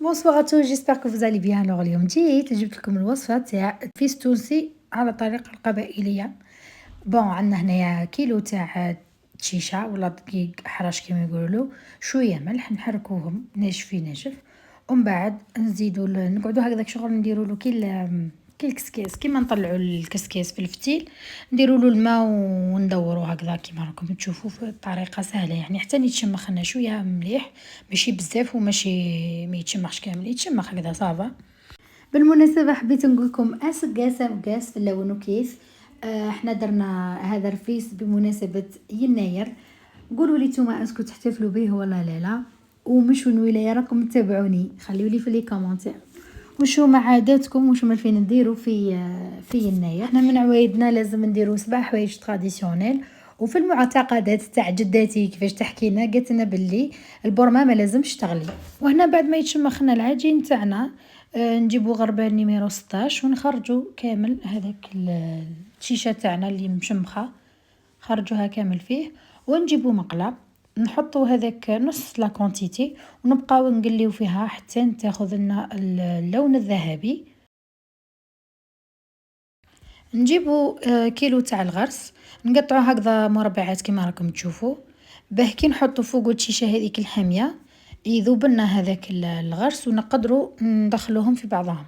بونسوار à tous, j'espère que vous allez bien. alors اليوم جبت لكم الوصفة تاع فيس تونسي على الطريقة القبائلية. بون عندنا هنايا كيلو تاع تشيشة ولا دقيق حرش كما يقولوا، شوية ملح نحركوهم ناشف في ناشف، ومن بعد نزيدو نقعدو هكذاك شغل نديرو له كي الكسكاس، كيما نطلعو الكسكاس في الفتيل نديرو له الماء وندورو هكذا كيما راكم تشوفوا في طريقه سهله، يعني حتى يتشمخ لنا شويه مليح، ماشي بزاف وماشي ما يتشمخش كامل، يتشمخ هكذا صافا. بالمناسبه حبيت نقول لكم مقاس في اللون وكيس. احنا درنا هذا رفيس بمناسبه يناير، قولوا لي نتوما اسكو تحتفلوا به ولا لا، ومش من ولايه راكم تتابعوني، خليوا لي في لي كومونتير وشو ما عاداتكم وشو ما فين نديروا في يناير. احنا من عوايدنا لازم نديروا 7 حوايج تراديسيونيل، وفي المعتقدات تاع جداتي كيفاش تحكي لنا قالت لنا باللي البرمه ما لازمش تغلي. وهنا بعد ما يتشمخنا العجين تاعنا نجيبوا غربال نيميرو 16 ونخرجوا كامل هذاك الشيشه تاعنا اللي مشمخه، خرجوها كامل فيه، ونجيبوا مقله نحطوا هذاك نص لا كونتيتي ونبقاو نقليو فيها حتى تاخذ لنا اللون الذهبي. نجيبوا كيلو تاع الغرس نقطعوه هكذا مربعات كما راكم تشوفوا، باه كي نحطوا فوق الشيشه هذيك الحاميه يذوب لنا هذاك الغرس ونقدروا ندخلوهم في بعضهم.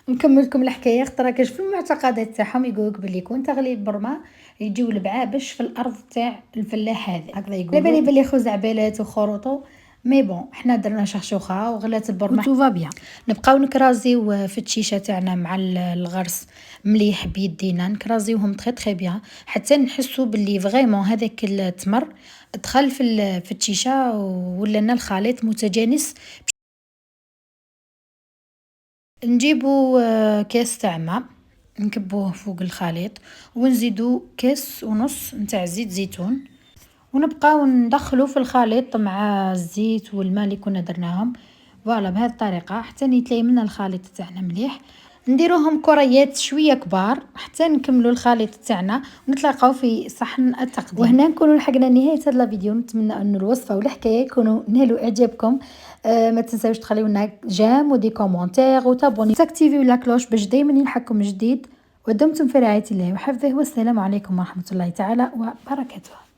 نكمل لكم الحكايه خاطر كاش في المعتقدات تاعهم يقولك بلي كون تغلي البرمه يجيو البعابش في الارض تاع الفلاح هكذا يقولوا، بالي بلي خزعبلات وخروطو، مي بون حنا درنا شخشوخه وغلات البرمه تو بيان. نبقاو نكرازيو في الشيشه تاعنا مع الغرس مليح بيدينا، نكرازيوهم تري بيان حتى نحسوا باللي فريمون هذاك التمر دخل في الشيشه ولا لنا الخليط متجانس. نجيبوا كاس تاع ماء نكبوه فوق الخليط ونزيدو كاس ونص نتاع زيت زيتون، ونبقاو ندخلو في الخليط مع الزيت والماء اللي كنا درناهم فوالا بهذه الطريقه حتى يتلي منا الخليط تاعنا مليح. نديروهم كريات شويه كبار حتى نكملوا الخليط تاعنا ونتلاقاو في صحن التقديم. وهنا نكونوا لحقنا نهايه هذا الفيديو، نتمنى ان الوصفه والحكايه يكونوا نالوا اعجابكم. ما تنساوش تخليو لنا جيم ودي كومونتير وتابوني تاكتيفيو لا كلوش باش دائما يلحقكم جديد. ودمتم في رعايه الله وحفظه، والسلام عليكم ورحمه الله تعالى وبركاته.